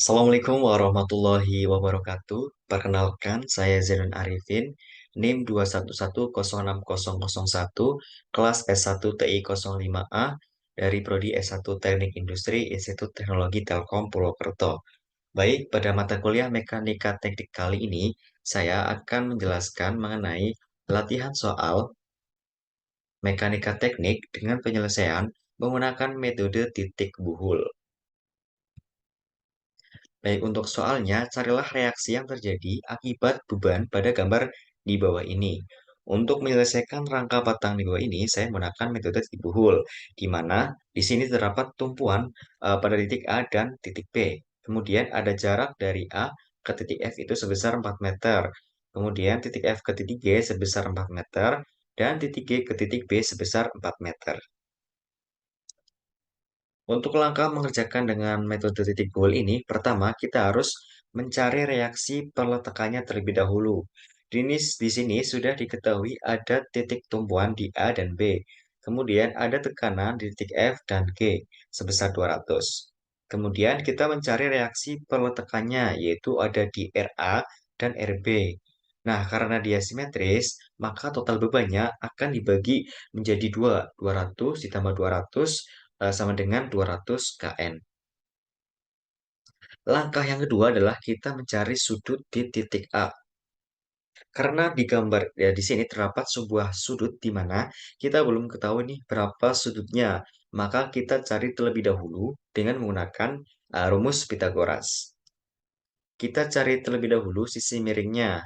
Assalamualaikum warahmatullahi wabarakatuh. Perkenalkan, saya Zainun Arifin, NIM 211060001, kelas S1 TI 05A dari Prodi S1 Teknik Industri Institut Teknologi Telkom Purwokerto. Baik, pada mata kuliah Mekanika Teknik kali ini, saya akan menjelaskan mengenai latihan soal mekanika teknik dengan penyelesaian menggunakan metode titik buhul. Baik, untuk soalnya, carilah reaksi yang terjadi akibat beban pada gambar di bawah ini. Untuk menyelesaikan rangka batang di bawah ini, saya menggunakan metode titik buhul, di mana di sini terdapat tumpuan pada titik A dan titik B. Kemudian ada jarak dari A ke titik F itu sebesar 4 meter. Kemudian titik F ke titik G sebesar 4 meter, dan titik G ke titik B sebesar 4 meter. Untuk langkah mengerjakan dengan metode titik goal ini, pertama kita harus mencari reaksi peletakannya terlebih dahulu. Di sini sudah diketahui ada titik tumpuan di A dan B. Kemudian ada tekanan di titik F dan G sebesar 200. Kemudian kita mencari reaksi peletakannya yaitu ada di RA dan RB. Nah, karena dia simetris, maka total bebannya akan dibagi menjadi 200 ditambah 200 sama dengan 200 kN. Langkah yang kedua adalah kita mencari sudut di titik A. Karena di gambar ya di sini terdapat sebuah sudut di mana kita belum ketahui nih berapa sudutnya. Maka kita cari terlebih dahulu dengan menggunakan rumus Pythagoras. Kita cari terlebih dahulu sisi miringnya,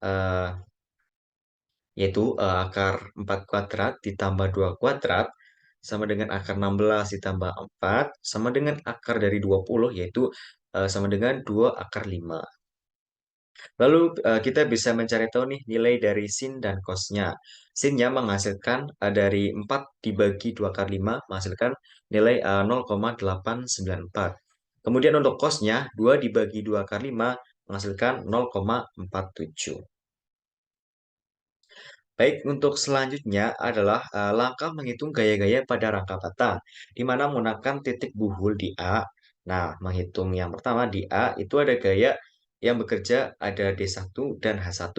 eh, yaitu akar 4 kuadrat ditambah 2 kuadrat sama dengan akar 16 ditambah 4 sama dengan akar dari 20 yaitu sama dengan 2 akar 5. Lalu kita bisa mencari tahu nih nilai dari sin dan cosnya. Sinnya menghasilkan dari 4 dibagi 2 akar 5 menghasilkan nilai 0,894. Kemudian untuk cosnya 2 dibagi 2 akar 5 menghasilkan 0,47. Baik, untuk selanjutnya adalah langkah menghitung gaya-gaya pada rangka batang, di mana menggunakan titik buhul di A. Nah, menghitung yang pertama di A itu ada gaya yang bekerja ada D1 dan H1,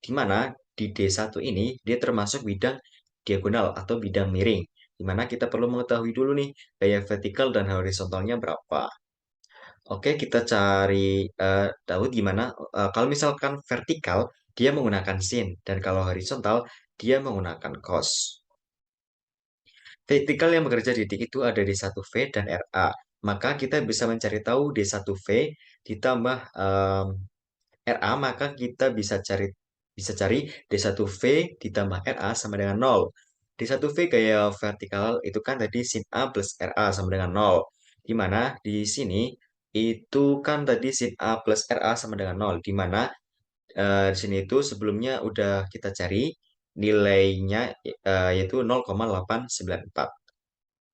di mana di D1 ini dia termasuk bidang diagonal atau bidang miring, di mana kita perlu mengetahui dulu nih gaya vertikal dan horizontalnya berapa. Oke, kita cari tahu gimana. Kalau misalkan vertikal, dia menggunakan sin, dan kalau horizontal, dia menggunakan cos. Vertikal yang bekerja di titik itu ada D1V dan RA. Maka kita bisa mencari tahu D1V ditambah RA, maka kita bisa cari D1V ditambah RA sama dengan 0. D1V gaya vertikal itu kan tadi sin A plus RA sama dengan 0. Di mana di sini itu kan tadi sin A plus RA sama dengan 0. Di mana di sini itu sebelumnya udah kita cari nilainya yaitu 0,894.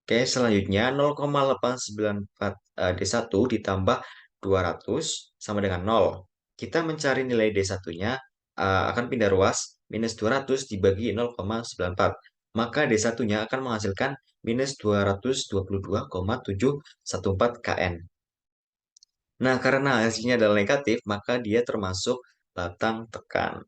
Oke, selanjutnya 0,894 D1 ditambah 200 sama dengan 0. Kita mencari nilai D1-nya akan pindah ruas minus 200 dibagi 0,94. Maka D1-nya akan menghasilkan minus 222,714 kN. Nah, karena hasilnya adalah negatif, maka dia termasuk batang tekan.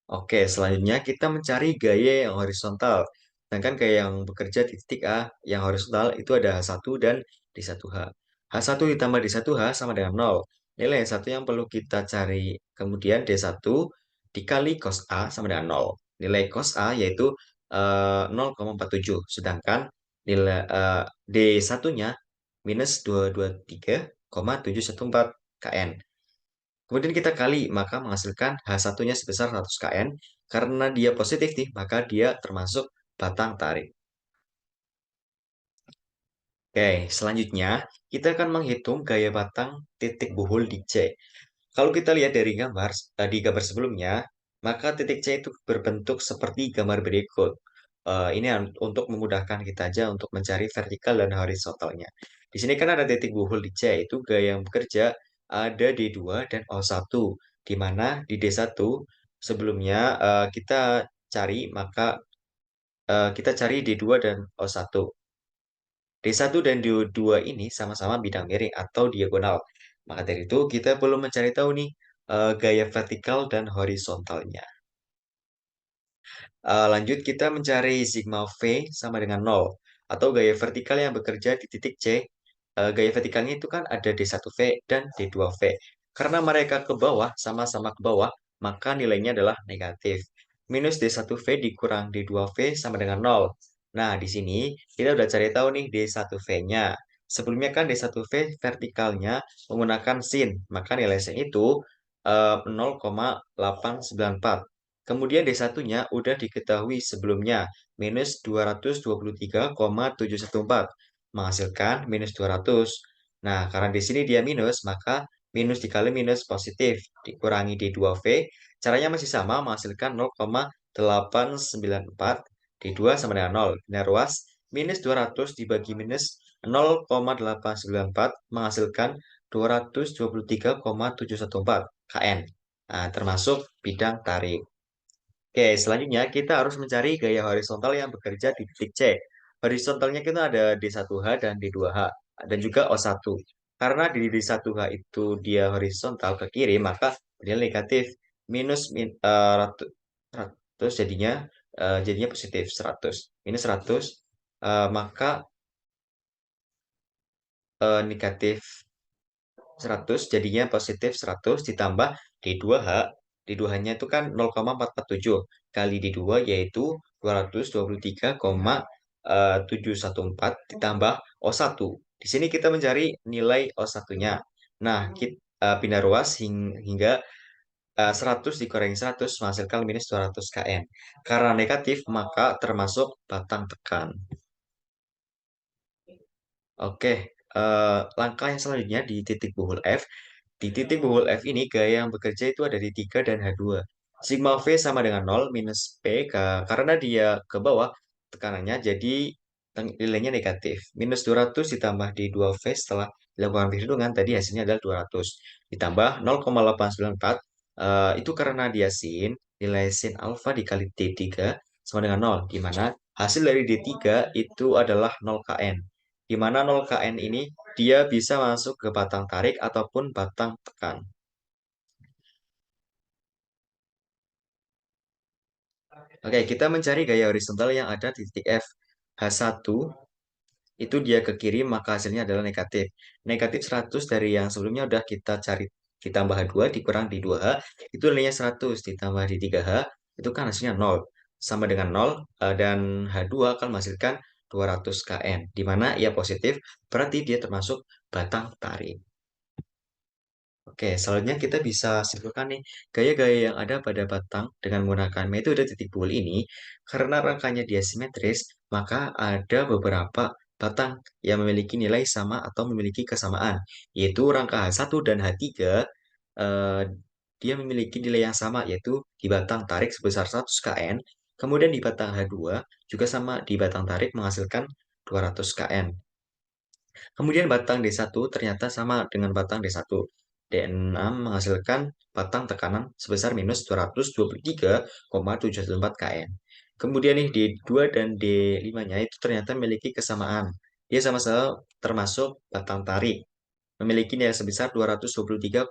Oke, selanjutnya kita mencari gaya yang horizontal. Sedangkan gaya yang bekerja di titik A yang horizontal itu ada H1 dan D1H. H1 ditambah D1H sama dengan 0. Nilai H1 yang perlu kita cari. Kemudian D1 dikali cos A sama dengan 0. Nilai cos A yaitu 0,47. Sedangkan nilai D1-nya minus 223,714 kN. Kemudian kita kali, maka menghasilkan H1-nya sebesar 100 kN. Karena dia positif nih, maka dia termasuk batang tarik. Oke, selanjutnya kita akan menghitung gaya batang titik buhul di C. Kalau kita lihat dari gambar, tadi gambar sebelumnya, maka titik C itu berbentuk seperti gambar berikut. Ini untuk memudahkan kita aja untuk mencari vertikal dan horizontalnya. Di sini kan ada titik buhul di C, itu gaya yang bekerja ada D2 dan O1, di mana di D1 sebelumnya kita cari D2 dan O1. D1 dan D2 ini sama-sama bidang miring atau diagonal. Maka dari itu kita perlu mencari tahu nih gaya vertikal dan horizontalnya. Lanjut kita mencari sigma V sama dengan nol atau gaya vertikal yang bekerja di titik C. Gaya vertikalnya itu kan ada D1V dan D2V. Karena mereka ke bawah, sama-sama ke bawah, maka nilainya adalah negatif. Minus D1V dikurang D2V sama dengan nol. Nah, di sini kita udah cari tahu nih D1V-nya. Sebelumnya kan D1V vertikalnya menggunakan sin, maka nilai sin itu 0,894. Kemudian D1-nya udah diketahui sebelumnya, minus 223,714, menghasilkan minus 200. Nah, karena di sini dia minus, maka minus dikali minus positif, dikurangi D2V, caranya masih sama, menghasilkan 0,894, D2 sama dengan 0. Bina ruas, minus 200 dibagi minus 0,894, menghasilkan 223,714 kN. Nah, termasuk bidang tarik. Oke, selanjutnya kita harus mencari gaya horizontal yang bekerja di titik C. Horizontalnya kita ada D1H dan D2H, dan juga O1. Karena di D1H itu dia horizontal ke kiri, maka dia negatif. Minus 100 jadinya positif 100. Minus 100, maka negatif 100 jadinya positif 100 ditambah D2H. D2H-nya itu kan 0,447 kali D2 yaitu 223,714 ditambah O1. Di sini kita mencari nilai O1-nya. Nah, kita pindah ruas hingga 100 dikurangi 100 menghasilkan minus 200 kN. Karena negatif, maka termasuk batang tekan. Oke, langkah yang selanjutnya di titik buhul F. Di titik buhul F ini gaya yang bekerja itu ada di 3 dan H2. Sigma V sama dengan nol minus P karena dia ke bawah tekanannya jadi nilainya negatif. Minus 200 ditambah di 2V setelah dilakukan perhitungan tadi hasilnya adalah 200. Ditambah 0,894 itu karena dia sin, nilai sin alfa dikali D3 sama dengan nol. Di mana hasil dari D3 itu adalah 0 kN. Di mana 0 kN ini dia bisa masuk ke batang tarik ataupun batang tekan. Oke, kita mencari gaya horizontal yang ada di titik F. H1 itu dia ke kiri, maka hasilnya adalah negatif. Negatif 100 dari yang sebelumnya udah kita cari, ditambah H2 dikurang di 2H, itu nilainya 100, ditambah di 3H, itu kan hasilnya 0. Sama dengan 0, dan H2 akan menghasilkan 200 kN. Di mana ia positif, berarti dia termasuk batang tarik. Oke, selanjutnya kita bisa simpulkan nih, gaya-gaya yang ada pada batang dengan menggunakan metode titik bull ini, karena rangkanya dia simetris, maka ada beberapa batang yang memiliki nilai sama atau memiliki kesamaan, yaitu rangka H1 dan H3, eh, dia memiliki nilai yang sama, yaitu di batang tarik sebesar 100 kN, kemudian di batang H2 juga sama di batang tarik menghasilkan 200 kN. Kemudian batang D1 ternyata sama dengan batang D1. D6 menghasilkan batang tekanan sebesar minus 223,714 kN. Kemudian nih D2 dan D5-nya itu ternyata memiliki kesamaan. Dia sama-sama termasuk batang tarik, memiliki nilai sebesar 223,714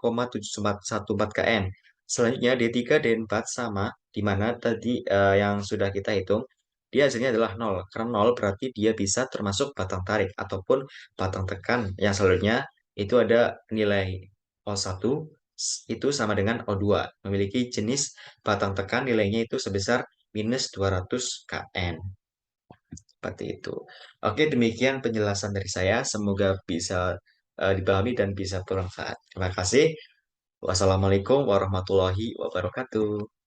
kN. Selanjutnya D3 dan D4 sama, di mana tadi yang sudah kita hitung, dia hasilnya adalah nol. Karena nol berarti dia bisa termasuk batang tarik ataupun batang tekan. Yang selanjutnya itu ada nilai O1 itu sama dengan O2. Memiliki jenis batang tekan nilainya itu sebesar minus 200 kN. Seperti itu. Oke, demikian penjelasan dari saya. Semoga bisa dipahami dan bisa bermanfaat. Terima kasih. Wassalamualaikum warahmatullahi wabarakatuh.